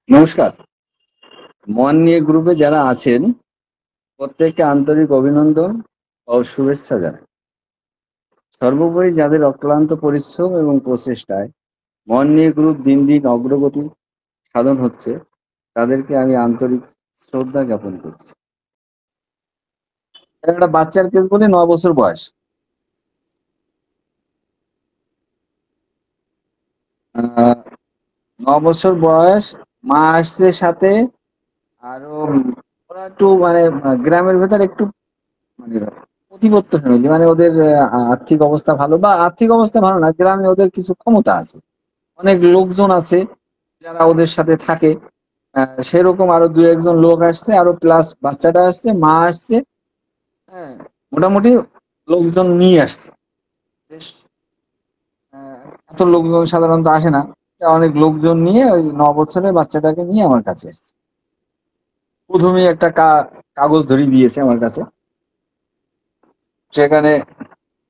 নমস্কার। মন নিয়ে গ্রুপে যারা আছেন প্রত্যেককে আন্তরিক অভিনন্দন ও শুভেচ্ছা জানাই। সর্বোপরি যাদের অক্লান্ত পরিশ্রম এবং প্রচেষ্টায় মন নিয়ে গ্রুপ দিন দিন অগ্রগতি সাধন হচ্ছে, তাদেরকে আমি আন্তরিক শ্রদ্ধা জ্ঞাপন করছি। একটা বাচ্চার কেস বলি, ৯ বছর বয়স। আহ ৯ বছর বয়স, মা আসছে সাথে। আরো ওরা একটু মানে গ্রামের ভেতর একটু মানে প্রতিপত্ত ফ্যামিলি, মানে ওদের আর্থিক অবস্থা ভালো, বা আর্থিক অবস্থা ভালো না, গ্রামে ওদের কিছু ক্ষমতা আছে, অনেক লোকজন আছে যারা ওদের সাথে থাকে। সেরকম আরো দু একজন লোক আসছে, আরো প্লাস বাচ্চাটা আসছে, মা আসছে। হ্যাঁ, মোটামুটি লোকজন নিয়ে আসছে। বেশ এত লোকজন সাধারণত আসে না। তা অনেক লোকজন নিয়ে ওই ৯ বছরের বাচ্চাটাকে নিয়ে আমার কাছে এসছে। প্রথমেই একটা কাগজ ধরিয়ে দিয়েছে আমার কাছে। সেখানে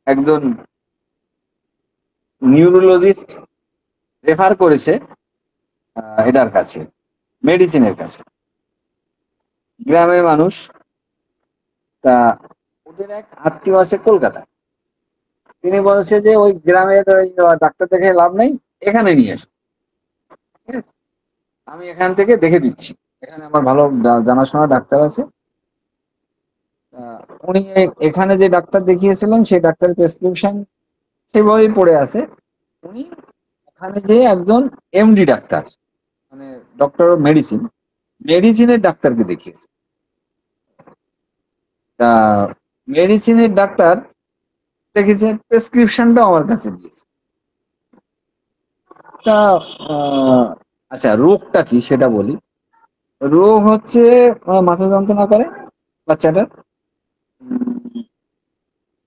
একজন নিউরোলজিস্ট রেফার করেছে এটার কাছে, মেডিসিনের কাছে। গ্রামের মানুষ, তা ওদের এক আত্মীয় আছে কলকাতায়। তিনি বলছে যে ওই গ্রামের ওই ডাক্তার দেখে লাভ নেই, এখানে নিয়ে এসো। ঠিক আছে? আমি এখান থেকে দেখে দিচ্ছি। এখানে আমার ভালো জানাশোনা ডাক্তার আছে। উনি এখানে যে ডাক্তার দেখিয়েছিলেন সেই ডাক্তারের প্রেসক্রিপশন সেভাবেই পড়ে আছে। উনি ওখানে যে একজন এমডি ডাক্তার, মানে ডক্টর অফ মেডিসিন, মেডিসিনের ডাক্তারকে দেখিয়েছে। তা মেডিসিনের ডাক্তার দেখেছে, প্রেসক্রিপশনটাও আমার কাছে দিয়েছে। তা আচ্ছা, রোগটা কি সেটা বলি। রোগ হচ্ছে মাথা যন্ত্রণা করে বাচ্চাটার। উম,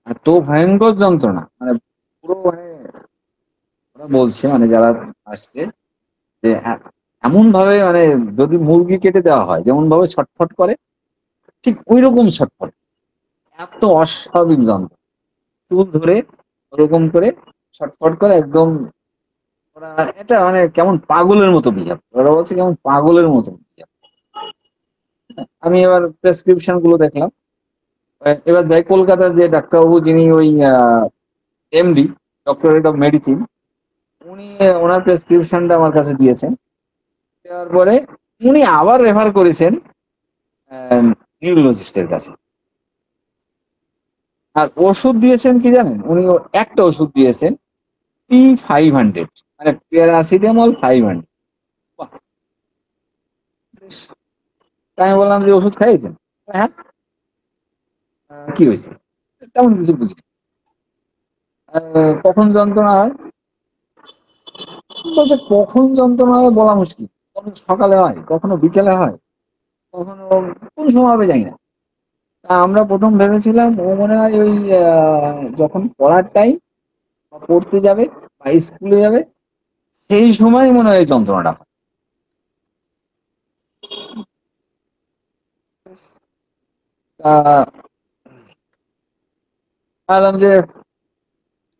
এত ভয়ঙ্কর যন্ত্রণা, মানে পুরো মানে ওরা বলছে, মানে যারা আসছে, যে এমন ভাবে, মানে যদি মুরগি কেটে দেওয়া হয় যেমন ভাবে ছটফট করে, ঠিক ওই রকম ছটফট। এত অস্বাভাবিক যন্ত্র, চুল ধরে ওরকম করে ছটফট করে একদম। ওরা এটা মানে কেমন পাগলের মতো বিহেভ, ওরা বলছে কেমন পাগলের মতো বিহেভ। আমি এবার প্রেসক্রিপশন গুলো দেখলাম। এবার যাই, কলকাতার যে ডাক্তারবাবু, যিনি ওই এমডি, ডক্টরেট অফ মেডিসিন, উনি ওনার প্রেসক্রিপশনটা আমার কাছে দিয়েছেন। দেওয়ার পরে উনি আবার রেফার করেছেন নিউরোলজিস্টের কাছে। আর ওষুধ দিয়েছেন কি জানেন, উনি একটা ওষুধ দিয়েছেন, P500, মানে প্যারাসিটামল 500। তাই আমি বললাম যে ওষুধ খাইয়েছেন? হ্যাঁ। কি হয়েছে? তেমন কিছু বুঝি না। কখন যন্ত্রণা হয়? বলছে কখন যন্ত্রণা হয় বলা মুশকিল। কখনো সকালে হয়, কখনো বিকেলে হয়, কখনো কোন সময় হবে জানি না। তা আমরা প্রথম ভেবেছিলাম ও মনে হয় ওই যখন পড়ার টাইম, পড়তে যাবে বা স্কুলে যাবে, সেই সময় মনে হয় এই যন্ত্রণাটা হয়। তা ভাবলাম যে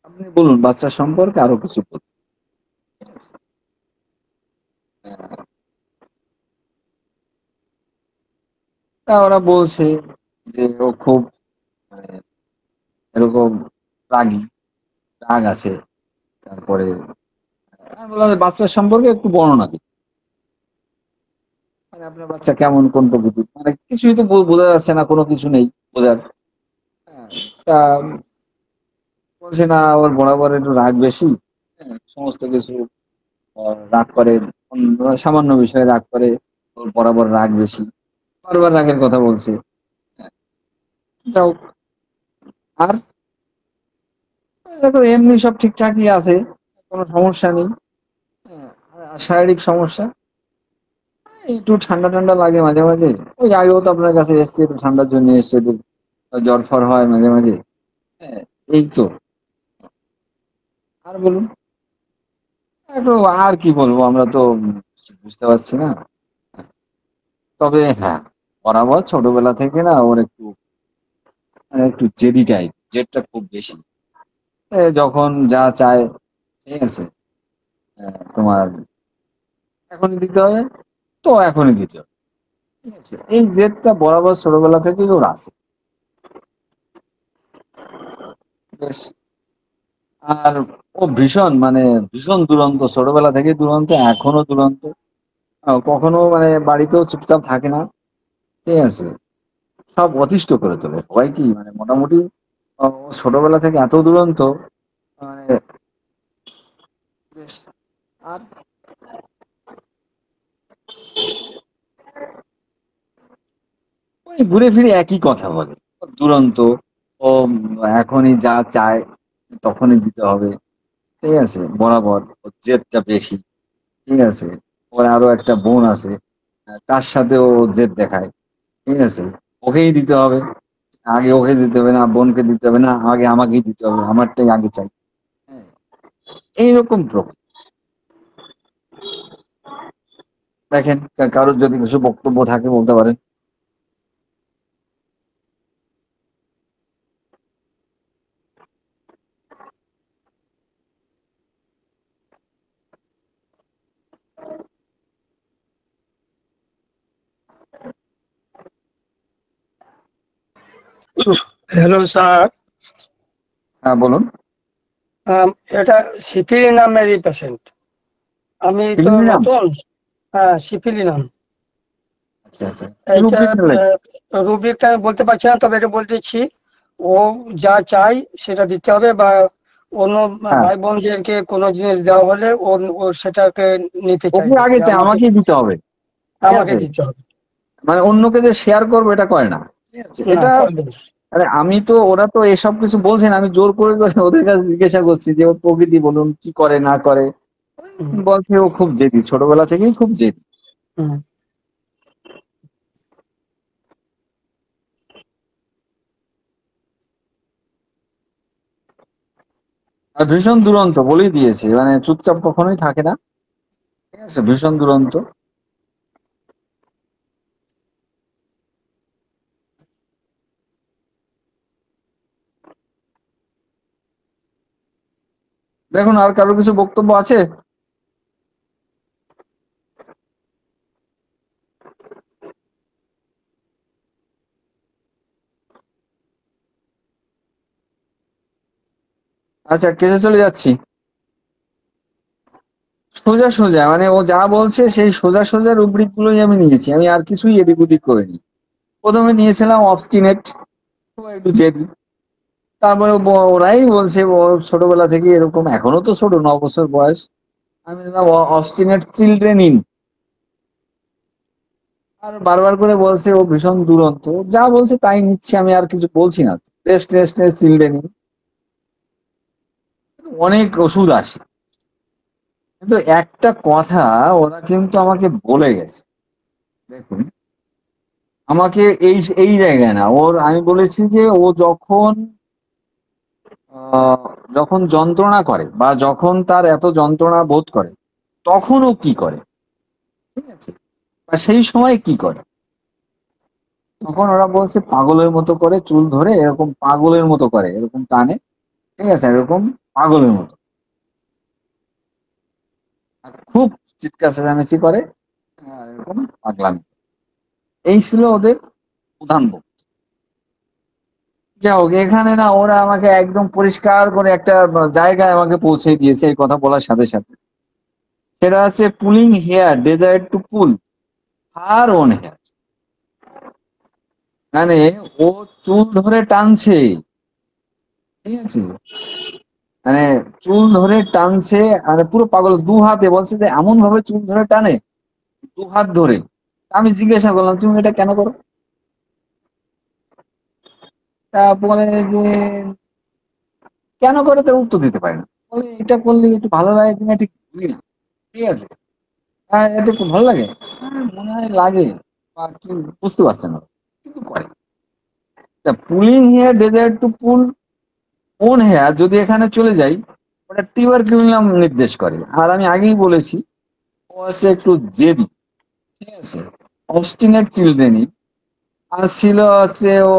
আপনি বলুন বাচ্চার সম্পর্কে আরো কিছু বলুন। ঠিক আছে? আহ, তা ওরা বলছে যে ও খুব মানে এরকম রাগী, রাগ আছে। তারপরে আমি বললাম যে বাচ্চার সম্পর্কে একটু বর্ণনা দিন। মানে আপনার বাচ্চা কেমন, কোন প্রকৃতির, মানে কিছুই তো বোঝা যাচ্ছে না, কোনো কিছু নেই বোঝার। হ্যাঁ, তা বলছে না, ওর বরাবর একটু রাগ বেশি। হ্যাঁ, সমস্ত কিছু রাগ করে, সামান্য বিষয়ে রাগ করে, ওর বরাবর রাগ বেশি, বারবার রাগের কথা বলছে। হ্যাঁ, যাও। আর দেখো এমনি সব ঠিকঠাকই আছে, কোনো সমস্যা নেই। হ্যাঁ, আর শারীরিক সমস্যা একটু ঠান্ডা ঠান্ডা লাগে মাঝে মাঝে। ওই আগেও তো আপনার কাছে এসছে, একটু ঠান্ডার জন্য এসছে, একটু জ্বর ফর হয় মাঝে মাঝে। হ্যাঁ, এই তো। আর বলুন। তো আর কি বলবো, আমরা তো কিছু বুঝতে পারছি না। তবে হ্যাঁ, বরাবর ছোটবেলা থেকে না ওর একটু মানে একটু জেদি টাইপ, জেদটা খুব বেশি। যখন যা চায়, ঠিক আছে, তোমার এখনই দিতে হবে, তো এখনই দিতে হবে। ঠিক আছে, এই জেদটা বরাবর ছোটবেলা থেকেই ওর আছে। বেশ। আর ও ভীষণ মানে ভীষণ দুরন্ত, ছোটবেলা থেকেই দুরন্ত, এখনো দুরন্ত। কখনো মানে বাড়িতেও চুপচাপ থাকে না। ঠিক আছে, সব অতিষ্ঠ করে তোলে সবাই, কি মানে মোটামুটি ও ছোটবেলা থেকে এত দুরন্ত মানে। বেশ। আর ওই ঘুরে ফিরে একই কথা বলে, দুরন্ত। ও এখনই যা চায় তখনই দিতে হবে। ঠিক আছে, বরাবর ওর জেদটা বেশি। ঠিক আছে, ওর আরো একটা বোন আছে, তার সাথেও ও জেদ দেখায়। ঠিক আছে, ওকেই দিতে হবে, আগে ওকে দিতে হবে না, বোনকে দিতে হবে না, আগে আমাকেই দিতে হবে, আমারটাই আগে চাই। হ্যাঁ, এইরকম প্রকৃতি। দেখেন, কারোর যদি কিছু বক্তব্য থাকে বলতে পারেন। Hello sir. হ্যাঁ, বলুন। আম, এটা সিফিলি নামেরই পেশেন্ট। আমি তো সিভিল নাম? নতুন। হ্যাঁ, সিফিলি নাম। আচ্ছা আচ্ছা, কি এটা রুব্রিক লাগে? রুব্রিকটা আমি বলতে পারছি না, তবে এটা বলতেছি ও যা চাই সেটা দিতে হবে, বা অন্য হ্যাঁ, ভাই বোনদেরকে কোনো জিনিস দেওয়া হলে ও সেটাকে নিতে ওকে চাইবে আগে যে চাই, আমাকে আমাকেই দিতে হবে। ঠিক আমাকে আছে, দিতে হবে। মানে অন্যকে যে শেয়ার করবো এটা করে না। ঠিক আছে, না, এটা করবে না। আরে আমি তো, ওরা তো এসব কিছু বলছেন, আমি জোর করে করে ওদের কাছে জিজ্ঞাসা করছি যে ওর প্রকৃতি বলুন, কি করে না করে। হুম, বলছে ও খুব জেদি, ছোটবেলা থেকেই খুব জেদি। হুম। আর ভীষণ দুরন্ত বলেই দিয়েছে, মানে চুপচাপ কখনোই থাকে না। ঠিক আছে, ভীষণ দুরন্ত। দেখুন, আর কারো কিছু বক্তব্য আছে? আচ্ছা, কেসে চলে যাচ্ছি। সোজা সোজা মানে ও যা বলছে সেই সোজা সোজা রুব্রিক গুলোই আমি নিয়েছি, আমি আর কিছুই এদিক ওদিক করিনি। প্রথমে নিয়েছিলাম অবস্টিনেট, ও একটু জেদি। তারপরে ওরাই বলছে ও ছোটবেলা থেকে এরকম, এখনো তো ছোট, 9 বছর বয়স। আমি নিলাম অবস্টিনেট চিলড্রেন ইন। আর বারবার করে বলছে ও ভীষণ দুরন্ত, যা বলছে তাই নিচ্ছি, আমি আর কিছু বলছি না। Test test test children in. অনেক ওষুধ আসে, কিন্তু একটা কথা ওরা কিন্তু আমাকে বলে গেছে। দেখুন, আমাকে এই এই জায়গায় না, ওর আমি বলেছি যে ও যখন যখন যন্ত্রণা করে বা যখন তার এত যন্ত্রণা বোধ করে, তখন ও কি করে। ঠিক আছে, বা সেই সময় কি করে। তখন ওরা বলছে পাগলের মতো করে চুল ধরে এরকম পাগলের মতো করে, এরকম টানে। ঠিক আছে, এরকম পাগলের মতো। আর খুব চিৎকার চেঁচামেচি করে, আর এরকম পাগলামি। এই ছিল ওদের প্রধান বক্তব্য। যাই হোক, এখানে না ওরা আমাকে একদম পরিষ্কার করে একটা জায়গায় আমাকে পৌঁছে দিয়েছে এই কথা বলার সাথে সাথে। সেটা হচ্ছে pulling hair desire to pull her own hair. মানে ও চুল ধরে টানছে। ঠিক আছে, মানে চুল ধরে টানছে, মানে পুরো পাগল, দু হাতে বলছে যে এমন ভাবে চুল ধরে টানে, দু হাত ধরে। আমি জিজ্ঞাসা করলাম তুমি এটা কেন করো? তা বলে যে কেন করে, তার উত্তর দিতে পারে না। বলে এটা করলে একটু ভালো লাগে কিনা ঠিক বুঝি না। ঠিক আছে, হ্যাঁ এটা একটু ভালো লাগে, মনে হয় লাগে, বা কি বুঝতে পারছে না, কিন্তু করে। তা pulling hair desire to pull own hair যদি এখানে চলে যাই, ওটা টিউবারকিউলিনাম নির্দেশ করে। আর আমি আগেই বলেছি ও আছে একটু জেদি। ঠিক আছে, অবস্টিনেট চিলড্রেনই। আর ছিল হচ্ছে ও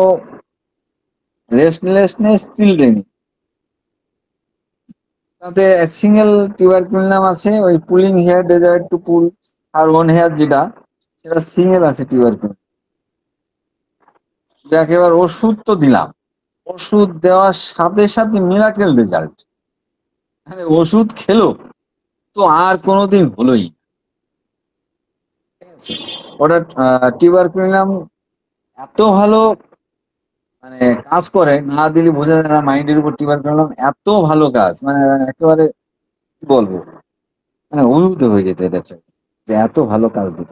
রেস্টলেসনেস চিলড্রেনই। তাতে সিঙ্গেল টিউবারকুলিনাম আছে, ওই pulling hair desire to pull her own hair যেটা, সেটা সিঙ্গেল আছে টিউবারকুলোস, যাকে এবার ওষুধ তো দিলাম, ওষুধ দেওয়ার সাথে সাথে মিরাকেল রেজাল্ট, ওষুধ খেলো তো আর কোনোদিন হলোই না। ঠিক আছে? ওটা টিউবারকুলিনাম এত ভালো মানে কাজ করে, না দিলে বোঝা যায় না মাইন্ডের উপর। টিউবারকুলিনাম এত ভালো কাজ, মানে একেবারে কি বলবো, মানে অভিভূত হয়ে যেত দেখে যে এত ভালো কাজ দিত।